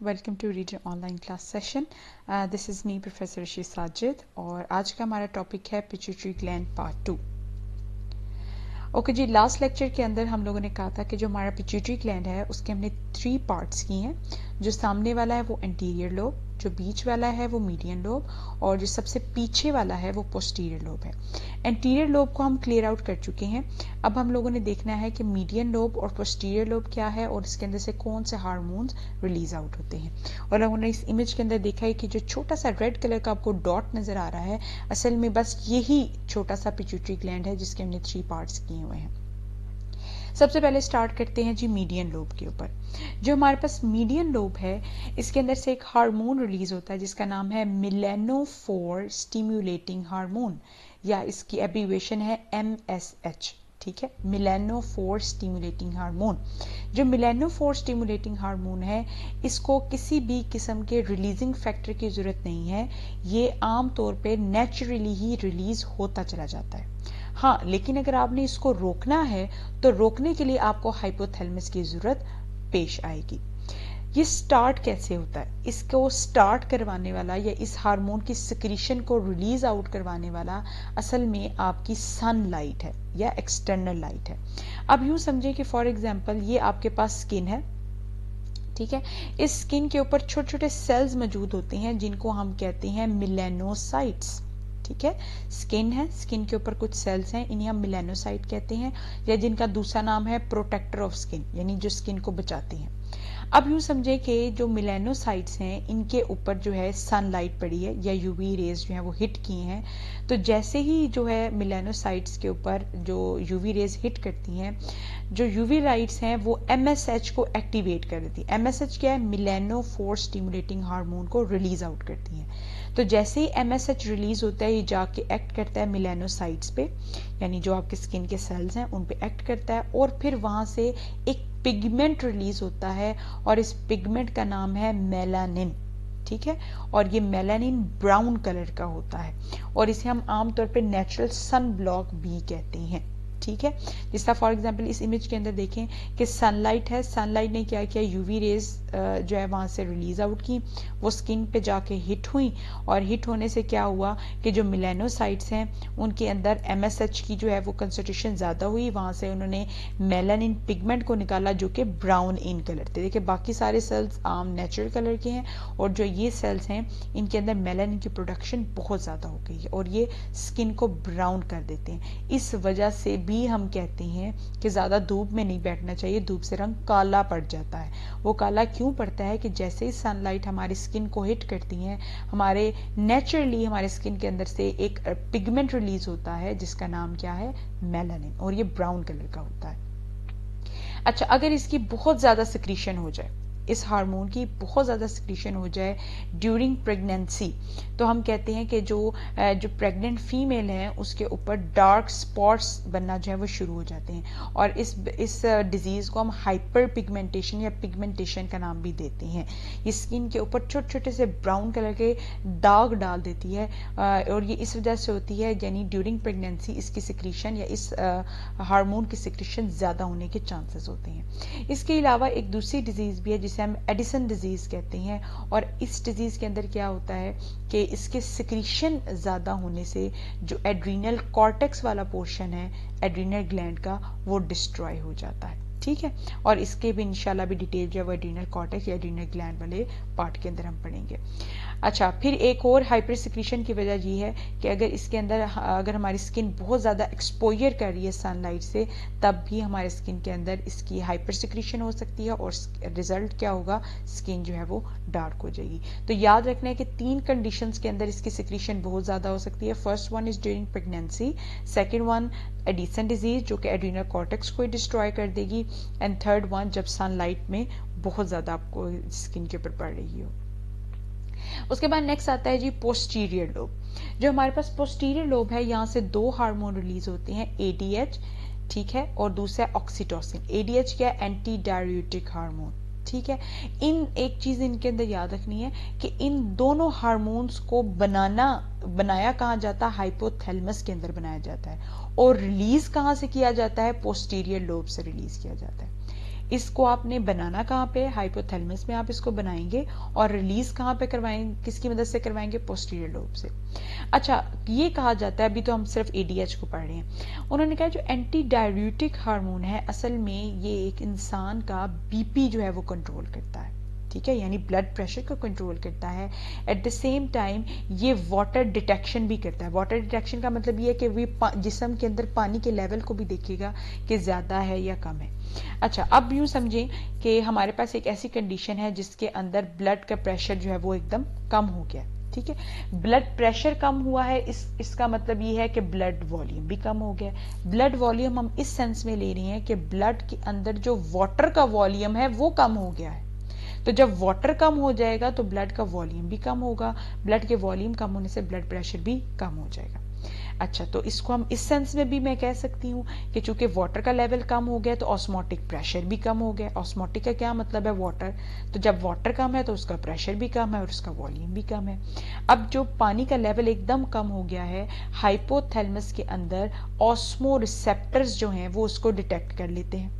Welcome to reader online class session. This is me professor Rashid Sajid और आज का हमारा टॉपिक है पिट्यूटरी ग्लैंड पार्ट 2। ओके जी, लास्ट लेक्चर के अंदर हम लोगों ने कहा था कि जो हमारा पिट्यूटरी ग्लैंड है उसके हमने 3 पार्ट्स किए हैं। जो सामने वाला है वो एंटीरियर लोब, जो बीच वाला है वो मीडियन लोब और जो सबसे पीछे वाला है वो पोस्टीरियर लोब है। एंटीरियर लोब को हम क्लियर आउट कर चुके हैं। अब हम लोगों ने देखना है कि मीडियन लोब और पोस्टीरियर लोब क्या है और इसके अंदर से कौन से हार्मोन्स रिलीज आउट होते हैं। और हमने इस इमेज के अंदर देखा है कि जो छोटा सा रेड कलर का आपको डॉट नजर आ रहा है, असल में बस यही छोटा सा पिट्यूटरी ग्लैंड है जिसके हमने 3 पार्ट्स किए हुए हैं। सबसे पहले स्टार्ट करते हैं जी मीडियन लोब के ऊपर। जो हमारे पास मीडियन लोब है इसके अंदर से एक हार्मोन रिलीज होता है जिसका नाम है मेलानोफोर स्टिम्युलेटिंग हार्मोन, या इसकी एब्रीविएशन है MSH। ठीक है, मेलानोफोर स्टिम्युलेटिंग हार्मोन। जो मेलानोफोर स्टिम्युलेटिंग हार्मोन है इसको किसी भी किस्म के रिलीजिंग फैक्टर की जरूरत नहीं है, ये आमतौर पे नेचुरली ही रिलीज होता चला जाता है। हाँ, लेकिन अगर आपने इसको रोकना है तो रोकने के लिए आपको हाइपोथैलेमस की जरूरत पेश आएगी। ये स्टार्ट कैसे होता है? इसको स्टार्ट करवाने वाला या इस हार्मोन की सिक्रीशन को रिलीज आउट करवाने वाला असल में आपकी सनलाइट है या एक्सटर्नल लाइट है। अब यूं समझे कि फॉर एग्जांपल ये आपके पास स्किन है, ठीक है। इस स्किन के ऊपर छोटे छोटे सेल्स मौजूद होते हैं जिनको हम कहते हैं मेलानोसाइट्स। ठीक है, स्किन है, स्किन के ऊपर कुछ सेल्स हैं, इन्हें हम मेलानोसाइट कहते हैं, या जिनका दूसरा नाम है प्रोटेक्टर ऑफ स्किन, यानी जो स्किन को बचाते हैं। अब यूं समझे कि जो मेलानोसाइट्स हैं इनके ऊपर जो है सनलाइट पड़ी है या यूवी रेज जो है वो हिट किए हैं, तो जैसे ही जो है मेलानोसाइट्स के ऊपर जो यूवी रेज हिट करती हैं, जो यूवी लाइट्स हैं वो MSH को एक्टिवेट कर देती है। MSH क्या है? मेलानोफोर स्टिमुलेटिंग हार्मोन को रिलीज आउट करती है। तो जैसे ही MSH रिलीज होता है ये जाके एक्ट करता है मेलानोसाइट्स पे, यानी जो आपके स्किन के सेल्स हैं उन पे एक्ट करता है, और फिर वहां से एक पिगमेंट रिलीज होता है और इस पिगमेंट का नाम है मेलानिन। ठीक है, और ये मेलानिन ब्राउन कलर का होता है और इसे हम आमतौर पे नेचुरल सन ब्लॉक भी कहते हैं। ठीक है, जिस तरह फॉर एग्जांपल इस इमेज के अंदर देखें कि सनलाइट है, सनलाइट ने क्या किया, यूवी रेज जो है वहां से रिलीज आउट की, वो स्किन पे जाके हिट हुई, और हिट होने से क्या हुआ कि जो मेलानोसाइट्स हैं उनके अंदर MSH की जो है वो कंसंट्रेशन ज्यादा हुई, वहां से उन्होंने मेलानिन पिगमेंट को निकाला जो कि ब्राउन इन कलर थे। देखिए बाकी सारे सेल्स आम नेचुरल कलर के हैं और जो ये सेल्स हैं इनके अंदर मेलानिन की प्रोडक्शन बहुत ज्यादा हो गई है और ये स्किन को ब्राउन कर देते हैं। इस वजह से भी हम कहते हैं कि ज्यादा धूप में नहीं बैठना चाहिए, धूप से रंग काला पड़ जाता है। वो काला क्यों पड़ता है कि जैसे ही सनलाइट हमारी स्किन को हिट करती है, हमारे नेचुरली हमारे स्किन के अंदर से एक पिगमेंट रिलीज होता है जिसका नाम क्या है, मेलानिन, और ये ब्राउन कलर का होता है। अच्छा, अगर इसकी बहुत ज्यादा सिक्रीशन हो जाए, इस हार्मोन की बहुत ज्यादा सिक्रीशन हो जाए ड्यूरिंग प्रेगनेंसी, तो हम कहते हैं कि जो प्रेग्नेंट फीमेल है उसके ऊपर डार्क स्पॉट्स बनना जो है वो शुरू हो जाते हैं, और इस डिजीज को हम हाइपर पिगमेंटेशन या पिगमेंटेशन का नाम भी देते हैं। ये स्किन के ऊपर छोटे छोटे से ब्राउन कलर के दाग डाल देती है, और ये इस वजह से होती है, यानी ड्यूरिंग प्रेगनेंसी इसकी सिक्रीशन या इस हार्मोन की सिक्रीशन ज्यादा होने के चांसेस होते हैं। इसके अलावा एक दूसरी डिजीज भी है जिसे हम एडिसन डिजीज कहते हैं, और इस डिजीज के अंदर क्या होता है कि इसके सिक्रीशन ज्यादा होने से जो एड्रीनल कॉर्टेक्स वाला पोर्शन है एड्रीनल ग्लैंड का, वो डिस्ट्रॉय हो जाता है। ठीक है, और इसके भी इंशाल्लाह भी डिटेल जो है वो एड्रीनल कॉर्टेक्स या एड्रीनल ग्लैंड वाले पार्ट के अंदर हम पढ़ेंगे। अच्छा, फिर एक और हाइपर सिक्रीशन की वजह ये है कि अगर इसके अंदर अगर हमारी स्किन बहुत ज्यादा एक्सपोजर कर रही है सनलाइट से, तब भी हमारे स्किन के अंदर इसकी हाइपर सिक्रीशन हो सकती है और रिजल्ट क्या होगा, स्किन जो है वो डार्क हो जाएगी। तो याद रखना है कि 3 कंडीशंस के अंदर इसकी सिक्रीशन बहुत ज्यादा हो सकती है। First one is during pregnancy, second one Addison disease जो कि एड्रीनल कॉर्टेक्स को डिस्ट्रॉय कर देगी, एंड थर्ड वन जब सनलाइट में बहुत ज्यादा आपको स्किन के ऊपर पड़ रही हो। उसके बाद नेक्स्ट आता है जी पोस्टीरियर लोब। जो हमारे पास पोस्टीरियर लोब है, यहाँ से 2 हार्मोन रिलीज होते हैं, ADH, ठीक है, और दूसरा ऑक्सीटोसिन। ADH क्या है? Anti diuretic hormone. ठीक है, इन एक चीज इनके अंदर याद रखनी है कि इन दोनों हार्मोन्स को बनाया कहाँ जाता है, हाइपोथैलेमस के अंदर बनाया जाता है, और रिलीज कहाँ से किया जाता है, पोस्टीरियर लोब से रिलीज किया जाता है। इसको आपने बनाना कहाँ पे, हाइपोथैलेमस में आप इसको बनाएंगे और रिलीज कहाँ पे करवाएंगे, किसकी मदद से करवाएंगे, पोस्टीरियर लोब से। अच्छा, ये कहा जाता है, अभी तो हम सिर्फ एडीएच को पढ़ रहे हैं, उन्होंने कहा जो एंटी डाययूरेटिक हार्मोन है असल में ये एक इंसान का बीपी जो है वो कंट्रोल करता है, ठीक है, यानी ब्लड प्रेशर को कंट्रोल करता है। एट द सेम टाइम ये वाटर डिटेक्शन भी करता है। वाटर डिटेक्शन का मतलब ये है कि वो जिस्म के अंदर पानी के लेवल को भी देखेगा कि ज्यादा है या कम है। अच्छा, अब यूं समझें कि हमारे पास एक ऐसी कंडीशन है जिसके अंदर ब्लड का प्रेशर जो है वो एकदम कम हो गया, ठीक है। ब्लड प्रेशर कम हुआ है, इसका मतलब ये है कि ब्लड वॉल्यूम भी कम हो गया। ब्लड वॉल्यूम हम इस सेंस में ले रहे हैं कि ब्लड के अंदर जो वाटर का वॉल्यूम है वो कम हो गया है। तो जब वाटर कम हो जाएगा तो ब्लड का वॉल्यूम भी कम होगा, ब्लड के वॉल्यूम कम होने से ब्लड प्रेशर भी कम हो जाएगा। अच्छा, तो इसको हम इस सेंस में भी मैं कह सकती हूँ कि चूंकि वाटर का लेवल कम हो गया तो ऑस्मोटिक प्रेशर भी कम हो गया। ऑस्मोटिक का क्या मतलब है, वाटर, तो जब वाटर कम है तो उसका प्रेशर भी कम है और उसका वॉल्यूम भी कम है। अब जो पानी का लेवल एकदम कम हो गया है, हाइपोथैलेमस के अंदर ऑस्मो रिसेप्टर्स जो हैं वो उसको डिटेक्ट कर लेते हैं।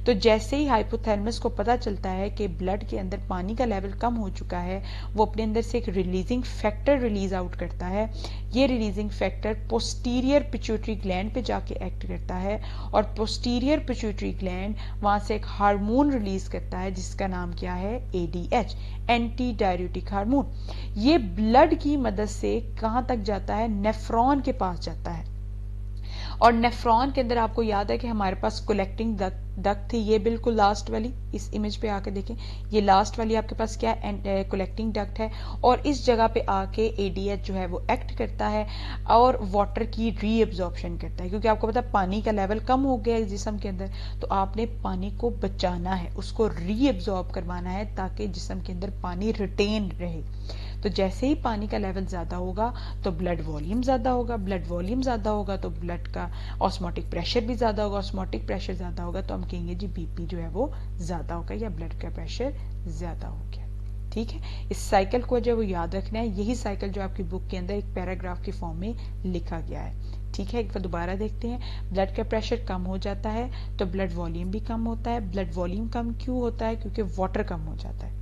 तो जैसे ही हाइपोथैलेमस को पता चलता है कि ब्लड के अंदर पानी का लेवल कम हो चुका है, वो अपने अंदर से एक रिलीजिंग फैक्टर रिलीज आउट करता है। ये releasing factor posterior pituitary gland पे जाके एक्ट करता है और पोस्टीरियर पिट्यूटरी ग्लैंड वहां से एक हार्मोन रिलीज करता है जिसका नाम क्या है, एडीएच, एंटी डाययूरेटिक हार्मोन। ये ब्लड की मदद से कहां तक जाता है, नेफ्रॉन के पास जाता है। और नेफ्रॉन के अंदर आपको याद है कि हमारे पास कलेक्टिंग डक्ट थी, ये बिल्कुल लास्ट वाली, इस इमेज पे आके देखें, ये लास्ट वाली आपके पास क्या है, कलेक्टिंग डक्ट है। और इस जगह पे आके एडीएच जो है वो एक्ट करता है और वाटर की रीअब्जॉर्प्शन करता है, क्योंकि आपको पता है पानी का लेवल कम हो गया है जिस्म के अंदर, तो आपने पानी को बचाना है, उसको रीअब्जॉर्ब करवाना है ताकि जिस्म के अंदर पानी रिटेन रहे। तो जैसे ही पानी का लेवल ज्यादा होगा तो ब्लड वॉल्यूम ज्यादा होगा, ब्लड वॉल्यूम ज्यादा होगा तो ब्लड का ऑस्मोटिक प्रेशर भी ज्यादा होगा, ऑस्मोटिक प्रेशर ज्यादा होगा तो हम कहेंगे जी बीपी जो है वो ज्यादा होगा या ब्लड का प्रेशर ज्यादा हो गया, ठीक है। इस साइकिल को जो वो याद रखना है, यही साइकिल जो आपकी बुक के अंदर एक पैराग्राफ की फॉर्म में लिखा गया है, ठीक है। एक बार दोबारा देखते हैं, ब्लड का प्रेशर कम हो जाता है तो ब्लड वॉल्यूम भी कम होता है। ब्लड वॉल्यूम कम क्यों होता है, क्योंकि वाटर कम हो जाता है।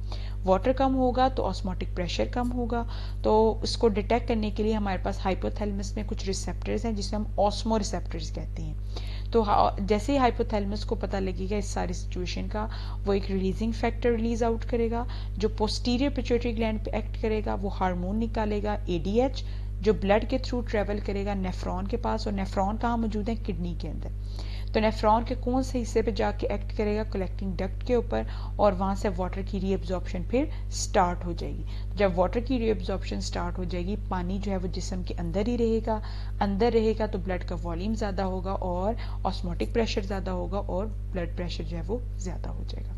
वाटर कम होगा तो ऑस्मोटिक प्रेशर कम होगा। तो इसको डिटेक्ट करने के लिए हमारे पास हाइपोथैलेमस में कुछ रिसेप्टर्स हैं जिसे हम ऑस्मो रिसेप्टर्स कहते हैं। तो जैसे ही हाइपोथैलेमस को पता लगेगा इस सारी सिचुएशन का, वो एक रिलीजिंग फैक्टर रिलीज आउट करेगा जो पोस्टीरियर पिट्यूटरी ग्लैंड पे एक्ट करेगा, वो हार्मोन निकालेगा एडीएच जो ब्लड के थ्रू ट्रेवल करेगा नेफ्रॉन के पास। और नेफ्रॉन कहाँ मौजूद है, किडनी के अंदर। तो नेफ्रॉन के कौन से हिस्से पे जाके एक्ट करेगा, कलेक्टिंग डक्ट के ऊपर, और वहां से वाटर की रीअब्जॉर्प्शन फिर स्टार्ट हो जाएगी। जब वाटर की रीअब्जॉर्प्शन स्टार्ट हो जाएगी, पानी जो है वो जिस्म के अंदर ही रहेगा, अंदर रहेगा तो ब्लड का वॉल्यूम ज्यादा होगा और ऑस्मोटिक प्रेशर ज्यादा होगा और ब्लड प्रेशर जो है वो ज्यादा हो जाएगा।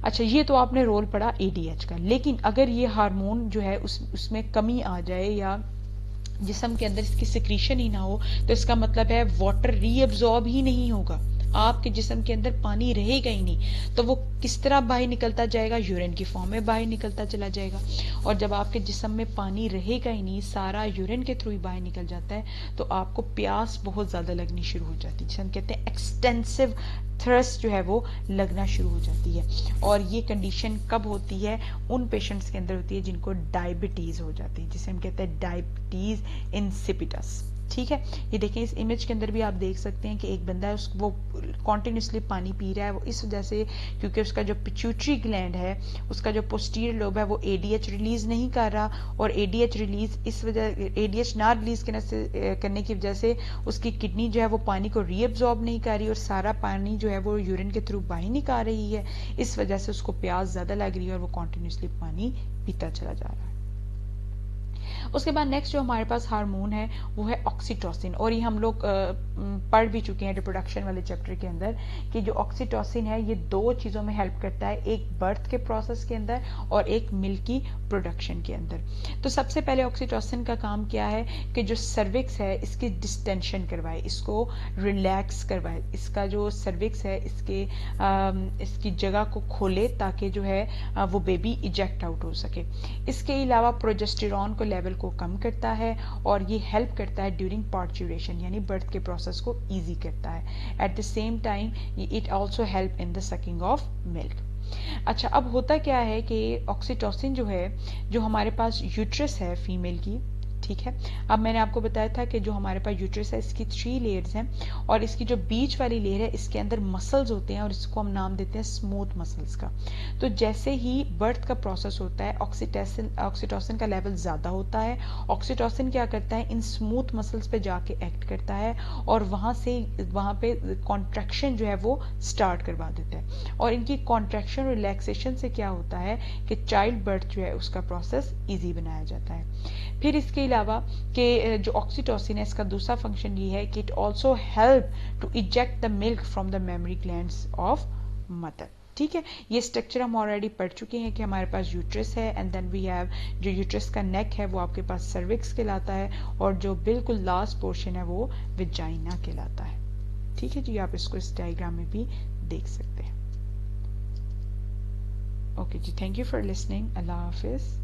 अच्छा, ये तो आपने रोल पढ़ा एडीएच का, लेकिन अगर ये हार्मोन जो है उसमें कमी आ जाए या जिस्म के अंदर इसकी सिक्रीशन ही ना हो तो इसका मतलब है वाटर रीअब्सॉर्ब ही नहीं होगा, आपके जिस्म के अंदर पानी रहेगा ही नहीं। तो वो किस तरह बाहर निकलता जाएगा, यूरिन की फॉर्म में बाहर निकलता चला जाएगा। और जब आपके जिस्म में पानी रहेगा ही नहीं, सारा यूरिन के थ्रू ही बाहर निकल जाता है, तो आपको प्यास बहुत ज्यादा लगनी शुरू हो जाती है, जिसे हम कहते हैं एक्सटेंसिव थ्रस्ट जो है वो लगना शुरू हो जाती है। और ये कंडीशन कब होती है, उन पेशेंट्स के अंदर होती है जिनको डायबिटीज हो जाती है, जिसे हम कहते हैं डायबिटीज इंसिपिडस, ठीक है। ये देखें, इस इमेज के अंदर भी आप देख सकते हैं कि एक बंदा है, वो कॉन्टिन्यूसली पानी पी रहा है, वो इस वजह से क्योंकि उसका जो पिट्यूटरी ग्लैंड है, उसका जो पोस्टीरियर लोब है, वो एडीएच रिलीज नहीं कर रहा, और एडीएच रिलीज इस वजह, एडीएच ना रिलीज करने की वजह से उसकी किडनी जो है वो पानी को रीअब्सॉर्ब नहीं कर रही और सारा पानी जो है वो यूरिन के थ्रू बाहर निकाल रही है। इस वजह से उसको प्यास ज्यादा लग रही है और वो कॉन्टिन्यूसली पानी पीता चला जा रहा है। उसके बाद नेक्स्ट जो हमारे पास हार्मोन है वो है ऑक्सीटोसिन, और ये हम लोग पढ़ भी चुके हैं रिप्रोडक्शन वाले चैप्टर के अंदर कि जो ऑक्सीटोसिन है ये दो चीजों में हेल्प करता है, एक बर्थ के प्रोसेस के अंदर और एक मिल्क की प्रोडक्शन के अंदर। तो सबसे पहले ऑक्सीटोसिन का काम क्या है कि जो सर्विक्स है इसकी डिस्टेंशन करवाए, इसको रिलैक्स करवाए, इसका जो सर्विक्स है इसकी जगह को खोले ताकि जो है वो बेबी इजेक्ट आउट हो सके। इसके अलावा प्रोजेस्टेरॉन को लेवल लेवल को कम करता है और ये हेल्प करता है ड्यूरिंग पार्चुरेशन यानी बर्थ के प्रोसेस को ईजी करता है। At the same time it also help in the sucking of milk. अच्छा, अब होता क्या है कि ऑक्सीटोसिन जो है, जो हमारे पास यूट्रस है फीमेल की, ठीक है, अब मैंने आपको बताया था कि जो हमारे पास यूट्रस है इसकी 3 लेयर्स हैं और इसकी जो बीच वाली लेयर है इसके अंदर मसल्स होते हैं और इसको हम नाम देते हैं स्मूथ मसल्स का। तो जैसे ही बर्थ का प्रोसेस होता है ऑक्सीटोसिन का लेवल ज्यादा होता है। ऑक्सीटोसिन क्या करता है, इन स्मूथ मसल्स पे जाके एक्ट करता है और वहां पे कॉन्ट्रैक्शन जो है वो स्टार्ट करवा देता है और इनकी कॉन्ट्रैक्शन और रिलैक्सेशन से क्या होता है कि चाइल्ड बर्थ जो है उसका प्रोसेस ईजी बनाया जाता है। फिर इसके अलावा कि जो ऑक्सीटोसिन है इसका दूसरा फंक्शन ये है कि it also help to eject the milk from the mammary glands of mother. ठीक है, ये स्ट्रक्चर हम ऑलरेडी पढ़ चुके हैं कि हमारे पास यूट्रस है एंड देन वी हैव जो यूट्रस का नेक है वो आपके पास सर्विक्स कहलाता है और जो बिल्कुल लास्ट पोर्शन है वो विजाइना कहलाता है। ठीक है जी, आप इसको इस डायग्राम में भी देख सकते हैं। ओके जी, thank you for listening. Allah Hafiz.